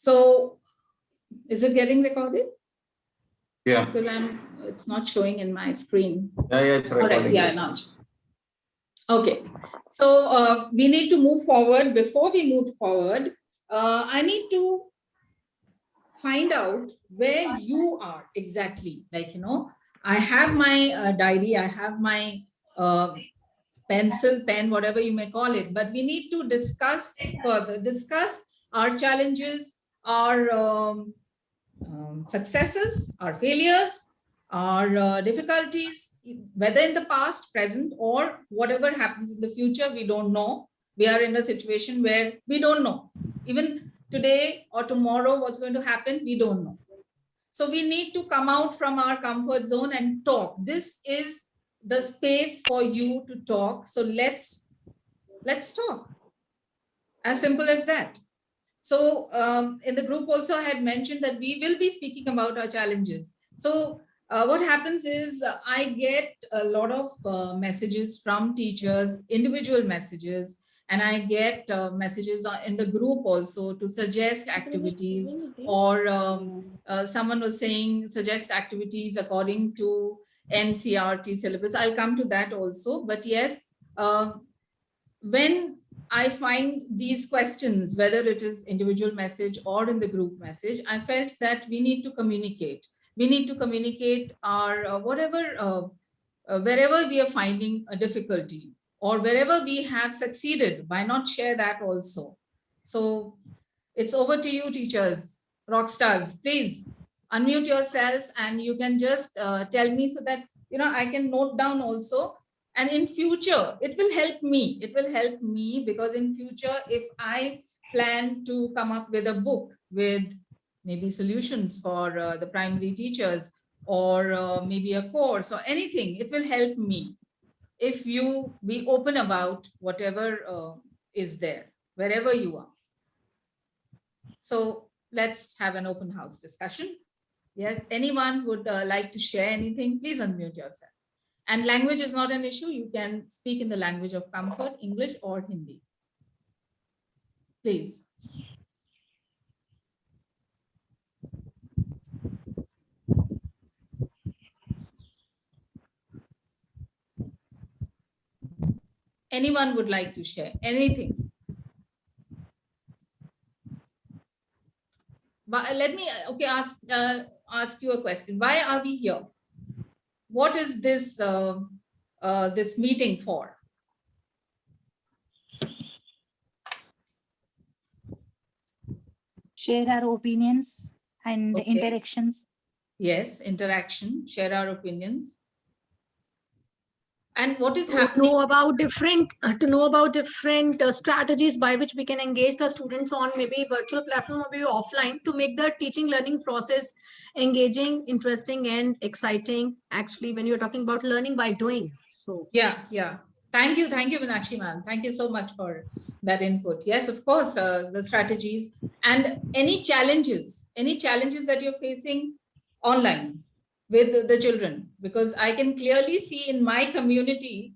So is it getting recorded? Yeah. Because it's not showing in my screen. Yeah, it's All right, recording. yeah, now. Okay, so we need to move forward. Before we move forward, I need to find out where you are exactly. Like, I have my diary, I have my pencil, pen, whatever you may call it, but we need to discuss further, discuss our challenges, our successes, our failures, our difficulties, whether in the past, present, or whatever happens in the future, we don't know. We are in a situation where we don't know. Even today or tomorrow, what's going to happen, we don't know. So we need to come out from our comfort zone and talk. This is the space for you to talk. So let's talk. As simple as that. So in the group also, I had mentioned that we will be speaking about our challenges. So what happens is I get a lot of messages from teachers, individual messages, and I get messages in the group also to suggest activities, or someone was saying suggest activities according to NCERT syllabus. I'll come to that also. But yes, when I find these questions, whether it is individual message or in the group message, I felt that we need to communicate. We need to communicate our wherever we are finding a difficulty, or wherever we have succeeded, why not share that also? So it's over to you, teachers, rock stars. Please unmute yourself and you can just tell me, so that I can note down also. And in future, it will help me. It will help me because in future, if I plan to come up with a book with maybe solutions for the primary teachers, or maybe a course or anything, it will help me if you be open about whatever is there, wherever you are. So let's have an open house discussion. Yes, anyone would like to share anything, please unmute yourself. And language is not an issue. You can speak in the language of comfort, English or Hindi. Please. Anyone would like to share anything? But let me ask you a question. Why are we here? What is this this meeting for? Share our opinions and interactions. Yes, interaction, share our opinions. And what is to happening? know about different strategies by which we can engage the students on maybe virtual platform or maybe offline, to make the teaching learning process engaging, interesting, and exciting. Actually, when you're talking about learning by doing. So yeah. Thank you, Meenakshi ma'am. Thank you so much for that input. Yes, of course, the strategies and any challenges that you're facing online with the children, because I can clearly see in my community,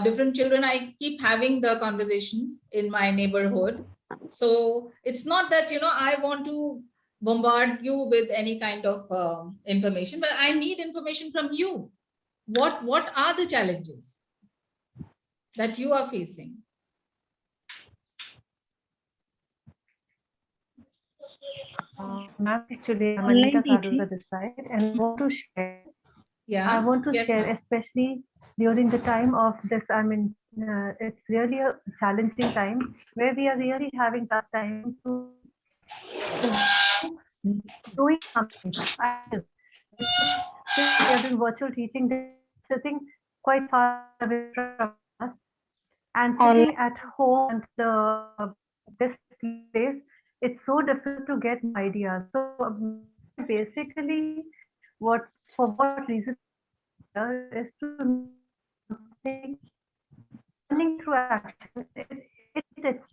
different children, I keep having the conversations in my neighborhood. So it's not that, I want to bombard you with any kind of information, but I need information from you. What are the challenges that you are facing? Ma'am, actually, I'm Anita Cardoza this side, and I want to share. Yeah. I want to Yes, share, ma'am. especially during the time of this. I mean, it's really a challenging time where we are really having tough time to doing something. Because since we are doing virtual teaching, they're sitting quite far away from us, and sitting at home and this place, it's so difficult to get ideas. So basically, what reason is to think learning through action. It's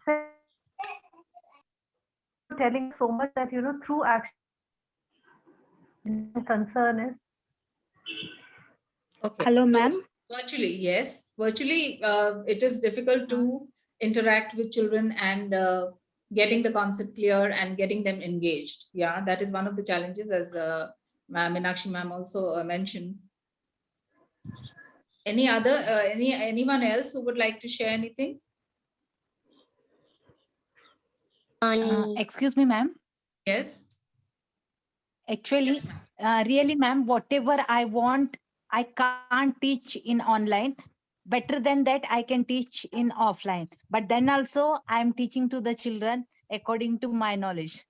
telling so much that through action. Concern is. Okay. Hello, So ma'am. virtually, yes. Virtually, it is difficult to interact with children and getting the concept clear and getting them engaged. Yeah, that is one of the challenges, as Meenakshi ma'am also mentioned. Any other, anyone else who would like to share anything? Excuse me, ma'am. Yes. Actually, Yes, ma'am. really, ma'am, whatever I want, I can't teach in online. Better than that, I can teach in offline. But then also, I'm teaching to the children according to my knowledge.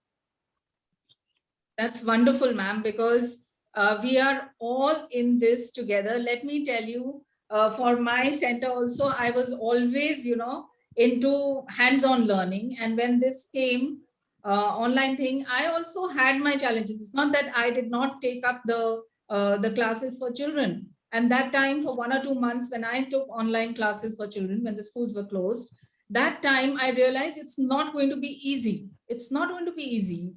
That's wonderful, ma'am, because we are all in this together. Let me tell you, for my center also, I was always, into hands-on learning. And when this came, online thing, I also had my challenges. It's not that I did not take up the classes for children. And that time, for 1 or 2 months, when I took online classes for children, when the schools were closed, that time I realized it's not going to be easy. It's not going to be easy.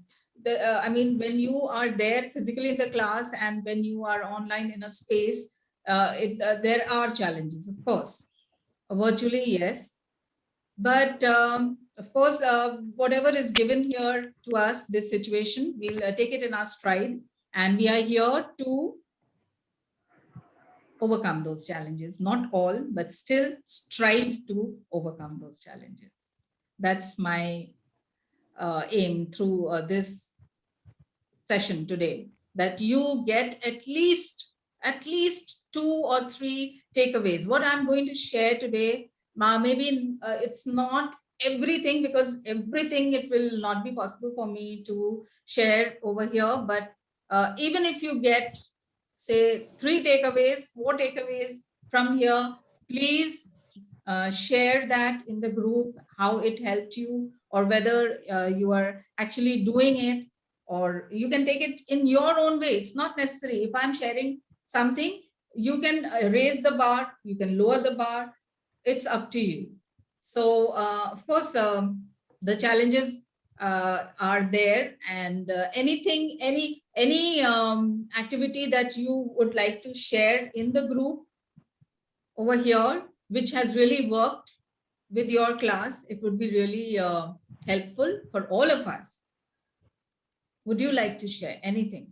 I mean, when you are there physically in the class and when you are online in a space, there are challenges, of course. Virtually, yes. But of course, whatever is given here to us, this situation, we'll take it in our stride. And we are here to overcome those challenges. Not all, but still strive to overcome those challenges. That's my aim through this session today, that you get at least 2 or 3 takeaways. What I'm going to share today, maybe it's not everything, because everything it will not be possible for me to share over here, but even if you get, say, 3 takeaways, 4 takeaways from here, please share that in the group, how it helped you, or whether you are actually doing it, or you can take it in your own way. It's not necessary. If I'm sharing something, you can raise the bar, you can lower the bar. It's up to you. So, of course, the challenges are there, and any activity that you would like to share in the group over here, which has really worked with your class, it would be really helpful for all of us. Would you like to share anything?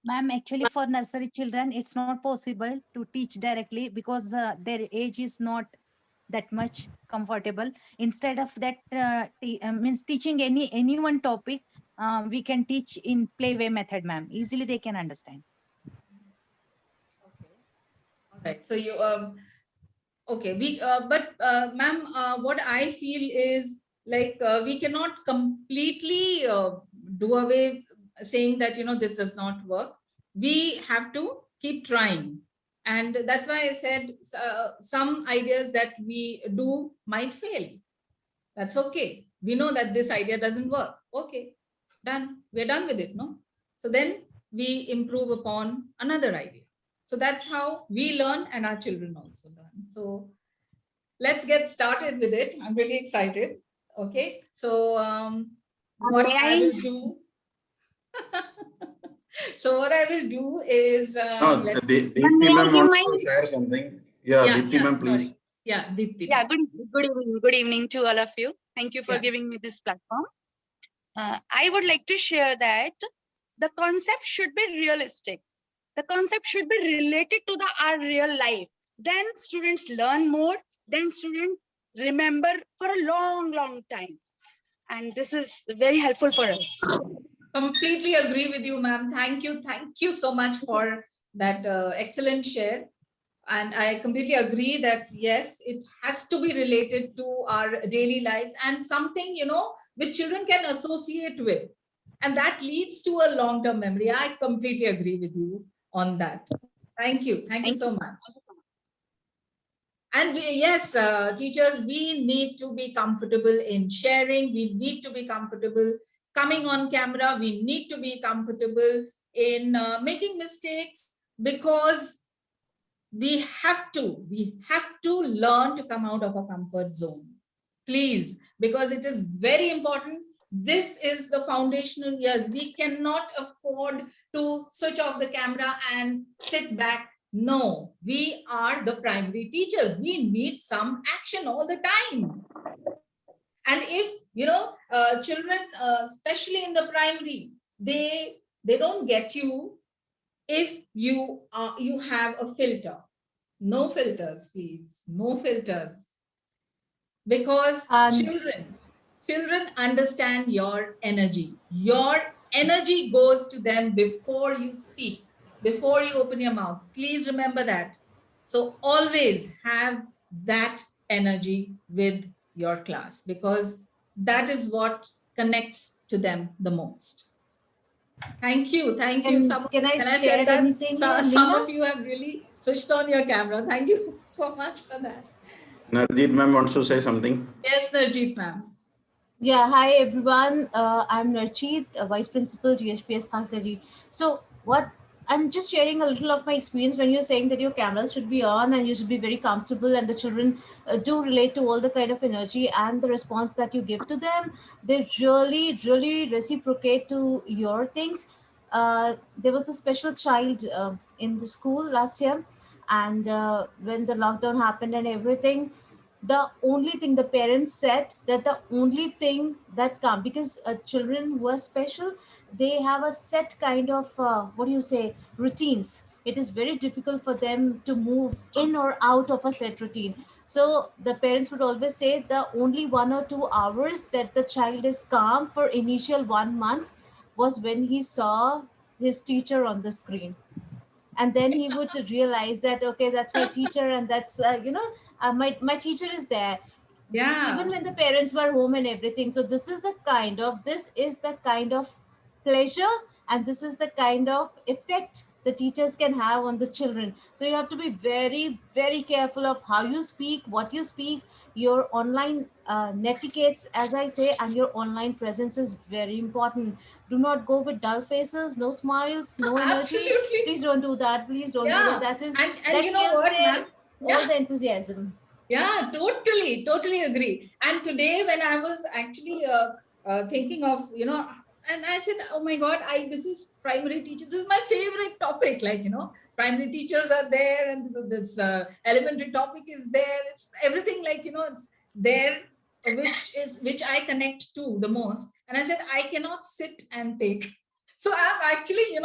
Ma'am, actually for nursery children, it's not possible to teach directly because their age is not that much comfortable. Instead of that, means teaching any one topic, we can teach in playway method, ma'am. Easily they can understand. Okay. All right. So you, okay. But ma'am, what I feel is like we cannot completely do away saying that, this does not work. We have to keep trying. And that's why I said some ideas that we do might fail. That's okay. We know that this idea doesn't work. Okay, done. We're done with it, no? So then we improve upon another idea. So that's how we learn, and our children also learn. So let's get started with it. I'm really excited. Okay, so what I will do. So what I will do is Deepti ma'am wants to share something. Yeah, Deepti ma'am, please. sorry. Yeah, Deepti. Yeah, good evening to all of you. Thank you for Yeah. giving me this platform. I would like to share that the concept should be realistic. The concept should be related to our real life. Then students learn more. Then students remember for a long, long time. And this is very helpful for us. Completely agree with you, ma'am. Thank you so much for that excellent share. And I completely agree that yes, it has to be related to our daily lives and something, which children can associate with, and that leads to a long-term memory. I completely agree with you on that. Thank you so much. And yes, teachers, we need to be comfortable in sharing. We need to be comfortable coming on camera. We need to be comfortable in making mistakes, because we have to learn to come out of a comfort zone. Please, because it is very important. This is the foundational years. We cannot afford to switch off the camera and sit back. No, we are the primary teachers. We need some action all the time. And if, children, especially in the primary, they don't get you if you have a filter. No filters, please. No filters. Because children understand your energy. Your energy goes to them before you speak, before you open your mouth. Please remember that. So always have that energy with your class, because that is what connects to them the most. Thank you. Thank you. Can I said share that anything here, some Leena? of you have really switched on your camera. Thank you so much for that. Narjit ma'am wants to say something. Yes, Narjit ma'am. Yeah, hi everyone. I'm Narjit, Vice Principal, GHPS Kanslari. So what I'm just sharing a little of my experience when you're saying that your cameras should be on and you should be very comfortable, and the children do relate to all the kind of energy and the response that you give to them. They really, really reciprocate to your things. There was a special child in the school last year, and when the lockdown happened and everything, the only thing the parents said that the only thing that come, because children who are special, they have a set kind of what do you say, routines. It is very difficult for them to move in or out of a set routine. So the parents would always say the only 1 or 2 hours that the child is calm for initial 1 month was when he saw his teacher on the screen, and then he would realize that, okay, that's my teacher, and that's my teacher is there, Yeah. even when the parents were home and everything. So this is the kind of pleasure, and this is the kind of effect the teachers can have on the children. So you have to be very, very careful of how you speak, what you speak, your online netiquettes, as I say, and your online presence is very important. Do not go with dull faces, no smiles, no energy. Absolutely. Please don't do that. Please don't do that. That is and that you know kills what, their ma'am? all the enthusiasm. Yeah, totally agree. And today, when I was actually thinking of, and I said, oh my God, this is primary teacher. This is my favorite topic. Like, primary teachers are there, and this elementary topic is there. It's everything, like, it's there, which I connect to the most. And I said, I cannot sit and take. So I'm actually,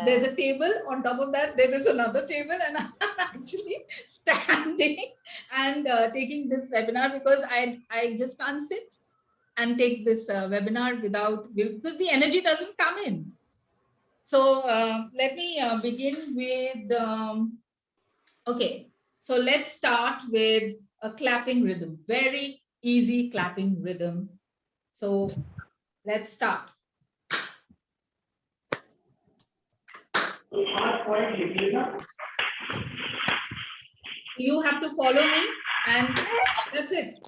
there's a table. On top of that, there is another table, and I'm actually standing and taking this webinar, because I just can't sit and take this webinar because the energy doesn't come in. So let me begin with, okay, so let's start with a clapping rhythm, very easy clapping rhythm. So let's start. You have to follow me, and that's it.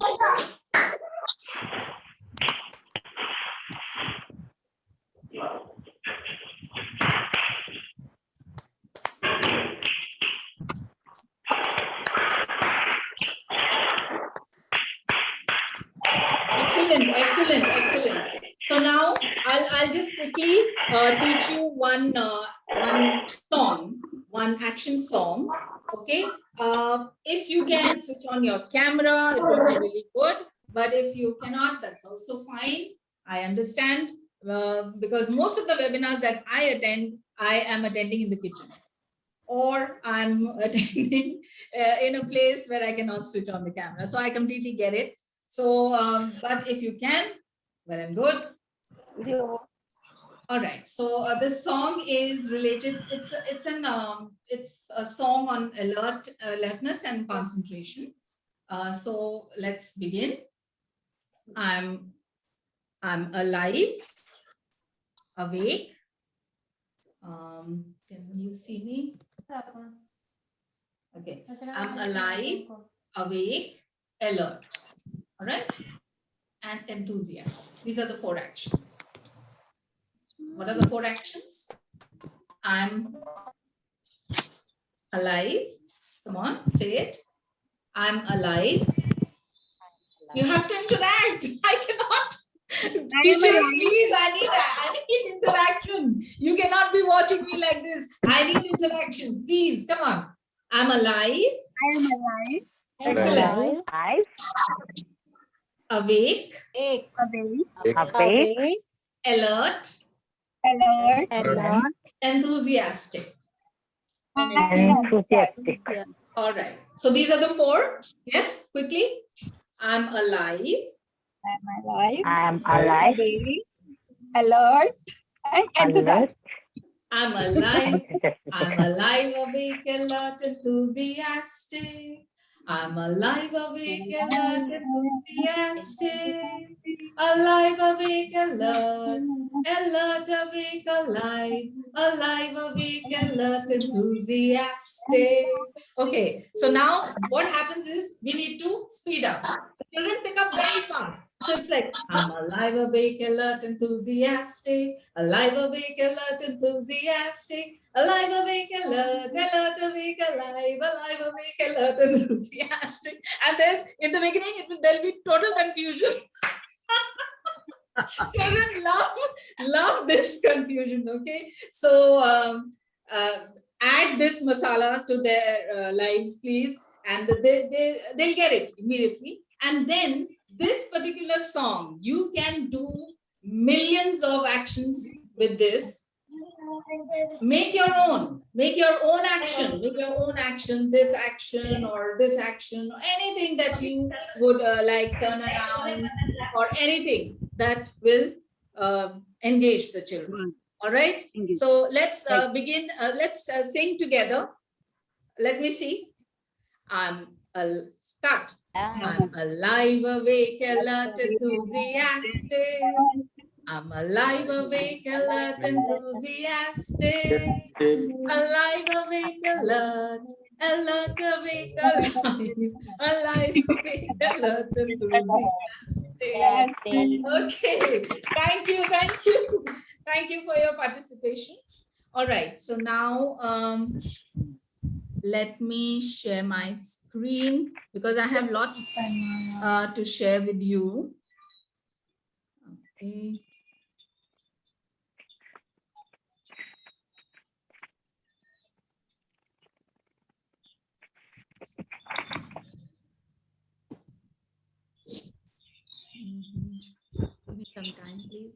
Excellent. So now I'll just quickly teach you one song, one action song. Okay. If you can switch on your camera, it will be really good. But if you cannot, that's also fine. I understand, because most of the webinars that I attend, I am attending in the kitchen, or I'm attending in a place where I cannot switch on the camera. So I completely get it. So, but if you can, well and good. All right. So this song is related. It's a song on alertness and concentration. So let's begin. I'm alive, awake. Can you see me? Okay. I'm alive, awake, alert. All right. And enthusiasm. These are the 4 actions. What are the 4 actions? I'm alive. Come on, say it. I'm alive. You have to interact. I cannot. Teachers, please, I need interaction. You cannot be watching me like this. I need interaction. Please, come on. I'm alive. I am alive. Excellent. awake, alert, enthusiastic. All right. So these are the 4. Yes, quickly. I'm alive. Alert and enthusiastic. I'm alive. I'm alive, awake, alert, enthusiastic. I'm alive, awake, alert, enthusiastic. Alive, awake, alert, alert, awake, alive, alive, awake, alert, enthusiastic. Okay, so now what happens is we need to speed up. So children pick up very fast. So it's like, I'm alive, awake, alert, enthusiastic. Alive, awake, alert, enthusiastic. Alive, awake, alert, alert, awake, alive, awake, alert, enthusiastic. And there's, in the beginning, there'll be total confusion. Children love this confusion, okay? So add this masala to their lives, please. And they'll get it immediately. And then this particular song, you can do millions of actions with this. Make your own action, this action or this action, or anything that you would like, turn around or anything that will engage the children. All right. So let's begin. Let's sing together. Let me see. Start. I'm alive, awake, alert, enthusiastic. I'm alive, awake, alert, enthusiastic. Alive, awake, alert, alert, awake, alive, alive, awake, alert, enthusiastic. Okay, thank you. Thank you for your participation. All right, so now let me share my screen because I have lots to share with you. Okay. Give me some time, please.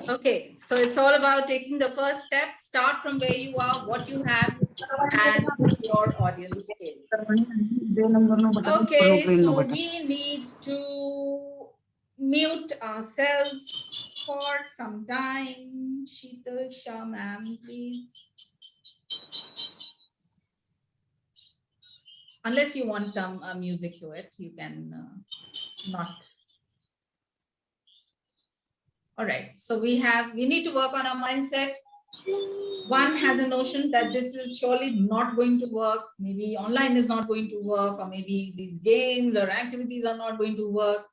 Okay, so it's all about taking the first step. Start from where you are, what you have, and your audience is. Okay, so we need to mute ourselves for some time. Sheetal Shah ma'am, please. Unless you want some music to it, you can not. All right, so we need to work on our mindset. One has a notion that this is surely not going to work. Maybe online is not going to work, or maybe these games or activities are not going to work.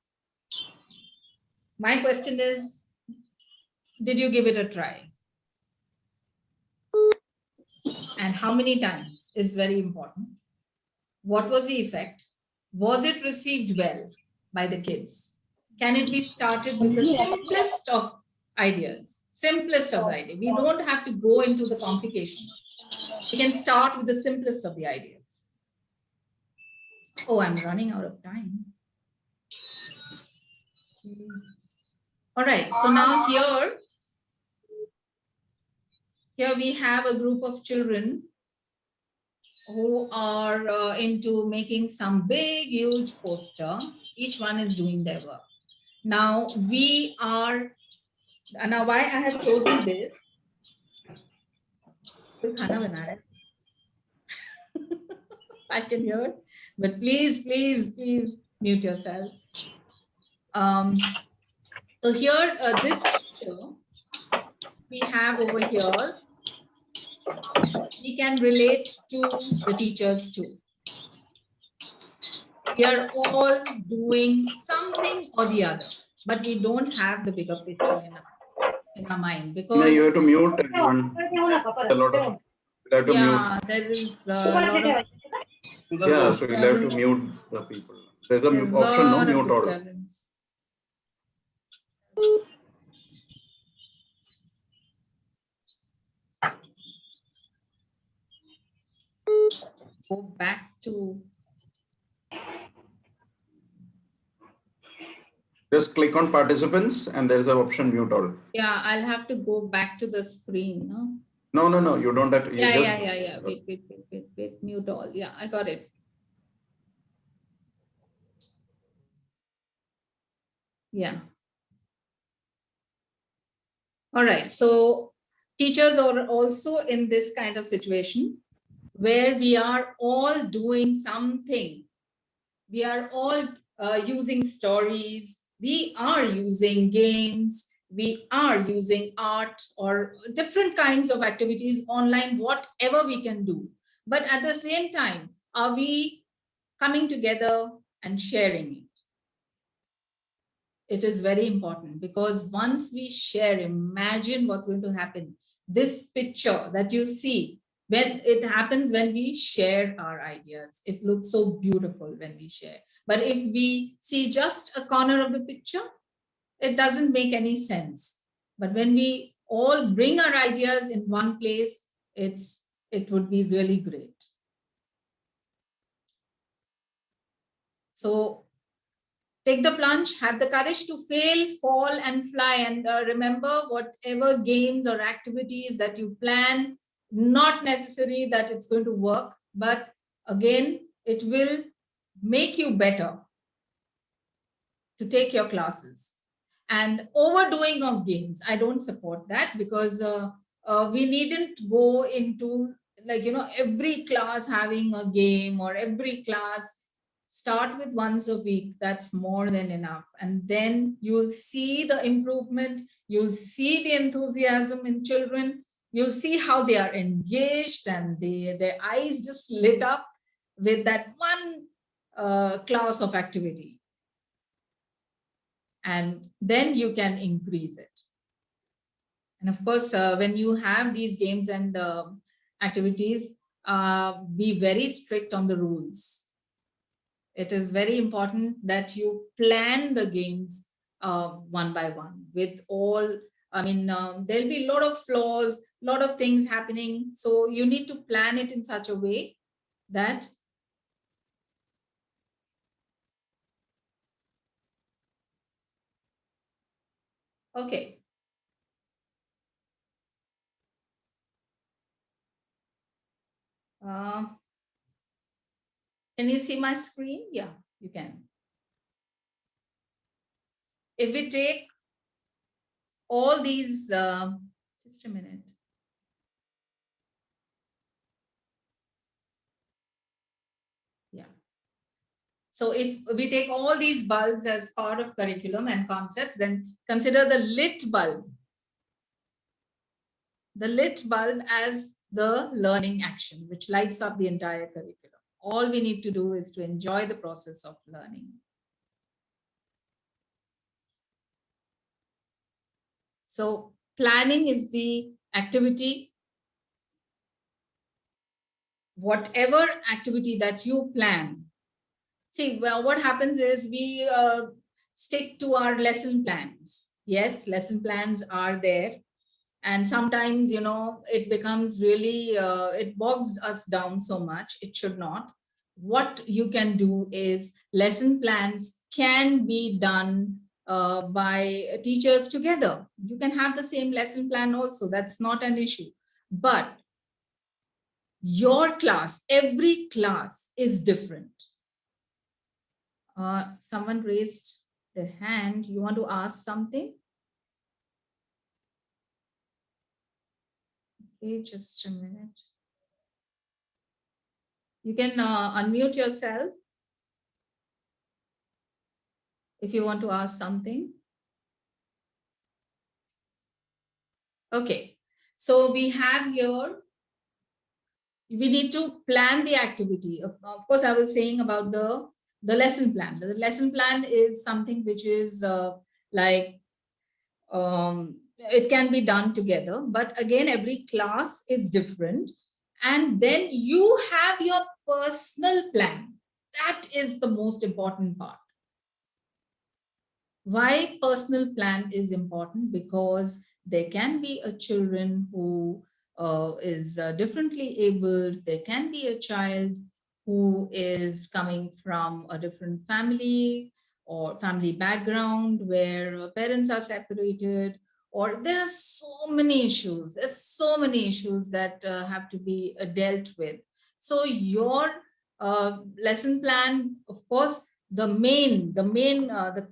My question is, did you give it a try? And how many times is very important. What was the effect? Was it received well by the kids? Can it be started with the simplest of ideas? Simplest of the idea. We don't have to go into the complications. We can start with the simplest of the ideas. Oh, I'm running out of time. All right, so now here we have a group of children who are into making some big, huge poster. Each one is doing their work. Now why I have chosen this. I can hear it, but please mute yourselves. So here, this picture we have over here, we can relate to the teachers too. We are all doing something or the other, but we don't have the bigger picture in our mind, because you have to mute everyone. A lot of, you have to mute. there is a lot of Yeah, so you'll have to mute the people. There's an option, no, mute all. disturbance. Go back to, Just click on participants and there's an option mute all. yeah, I'll have to go back to the screen, no? No, you don't have to. You Yeah. Wait, mute all. Yeah, I got it. Yeah. All right. So teachers are also in this kind of situation where we are all doing something. We are all using stories. We are using games. We are using art or different kinds of activities online, whatever we can do. But at the same time, are we coming together and sharing it? It is very important, because once we share, imagine what's going to happen. This picture that you see, when it happens, when we share our ideas, it looks so beautiful when we share. But if we see just a corner of the picture, it doesn't make any sense. But when we all bring our ideas in one place, it would be really great. So take the plunge, have the courage to fail, fall, and fly. And remember, whatever games or activities that you plan, not necessary that it's going to work, but again, it will make you better to take your classes. And overdoing of games, I don't support that, because we needn't go into, like, every class having a game, or every class. Start with once a week. That's more than enough. And then you'll see the improvement. You'll see the enthusiasm in children. You'll see how they are engaged, and their eyes just lit up with that one class of activity. And then you can increase it. And of course, when you have these games and activities, be very strict on the rules. It is very important that you plan the games one by one with all, there'll be a lot of flaws, a lot of things happening. So you need to plan it in such a way that okay. Can you see my screen? Yeah, you can. If we take all these, just a minute. Yeah. So if we take all these bulbs as part of curriculum and concepts, then consider the lit bulb. The lit bulb as the learning action, which lights up the entire curriculum. All we need to do is to enjoy the process of learning. So planning is the activity. Whatever activity that you plan. See, well, what happens is we stick to our lesson plans. Yes, lesson plans are there. And sometimes, it becomes really, it bogs us down so much. It should not. What you can do is lesson plans can be done by teachers together. You can have the same lesson plan also. That's not an issue. But your class, every class is different. Someone raised their hand. You want to ask something? Okay, just a minute. You can unmute yourself. if you want to ask something. Okay, so we have here, we need to plan the activity. Of course, I was saying about the lesson plan. The lesson plan is something which is like, it can be done together, but again, every class is different. And then you have your personal plan. That is the most important part. Why personal plan is important? Because there can be a children who is differently abled. There can be a child who is coming from a different family or family background where parents are separated, or there are so many issues. There's so many issues that have to be dealt with. So your lesson plan, of course, the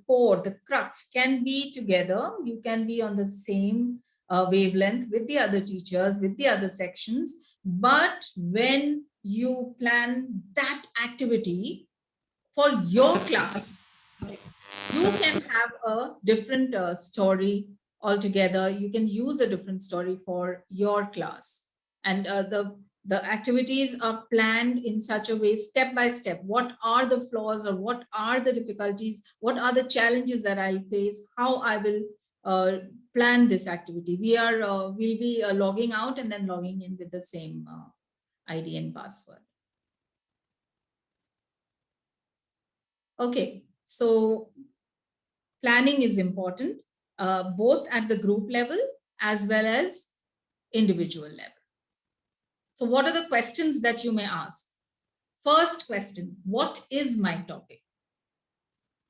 core, the crux can be together. You can be on the same wavelength with the other teachers, with the other sections. But when you plan that activity for your class, you can have a different story altogether. You can use a different story for your class. And the activities are planned in such a way, step by step. What are the flaws, or what are the difficulties? What are the challenges that I'll face? How I will plan this activity? We'll be logging out and then logging in with the same ID and password. Okay, so planning is important, both at the group level as well as individual level. So what are the questions that you may ask? First question, what is my topic?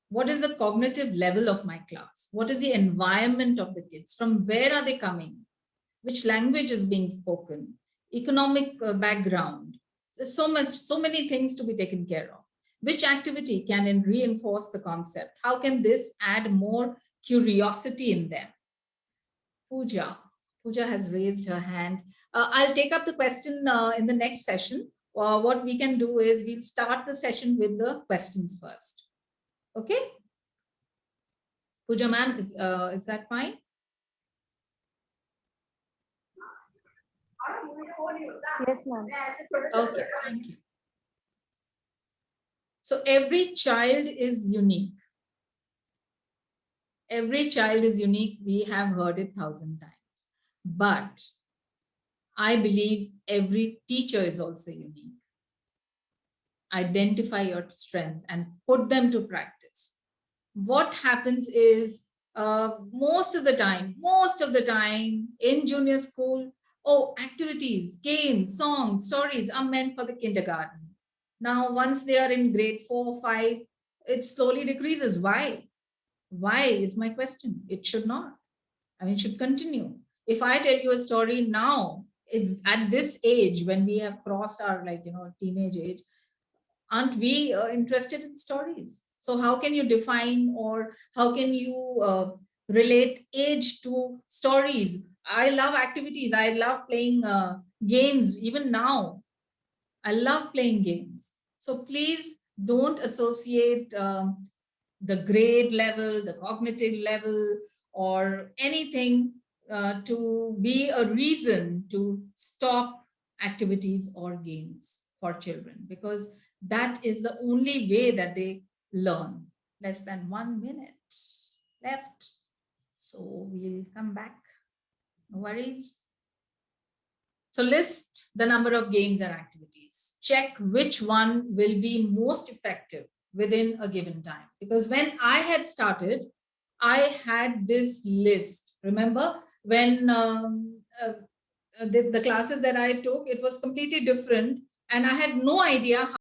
What is the cognitive level of my class? What is the environment of the kids? From where are they coming? Which language is being spoken? Economic background. There's so many things to be taken care of. Which activity can reinforce the concept? How can this add more curiosity in them? Pooja has raised her hand. I'll take up the question in the next session. What we can do is we'll start the session with the questions first. Okay? Pooja ma'am, is that fine? Yes, ma'am. Okay, thank you. So every child is unique. Every child is unique. We have heard it 1,000 times. But I believe every teacher is also unique. Identify your strength and put them to practice. What happens is most of the time in junior school, activities, games, songs, stories are meant for the kindergarten. Now, once they are in grade 4 or 5, it slowly decreases. Why? Why is my question? It should not. I mean, it should continue. If I tell you a story now, it's at this age when we have crossed our teenage age, aren't we interested in stories? So how can you define, or how can you relate age to stories? I love activities. I love playing games. Even now, I love playing games. So please don't associate the grade level, the cognitive level, or anything to be a reason to stop activities or games for children, because that is the only way that they learn. Less than 1 minute left. So we'll come back. No worries. So list the number of games and activities. Check which one will be most effective within a given time. Because when I had started, I had this list. Remember when the classes that I took, it was completely different. And I had no idea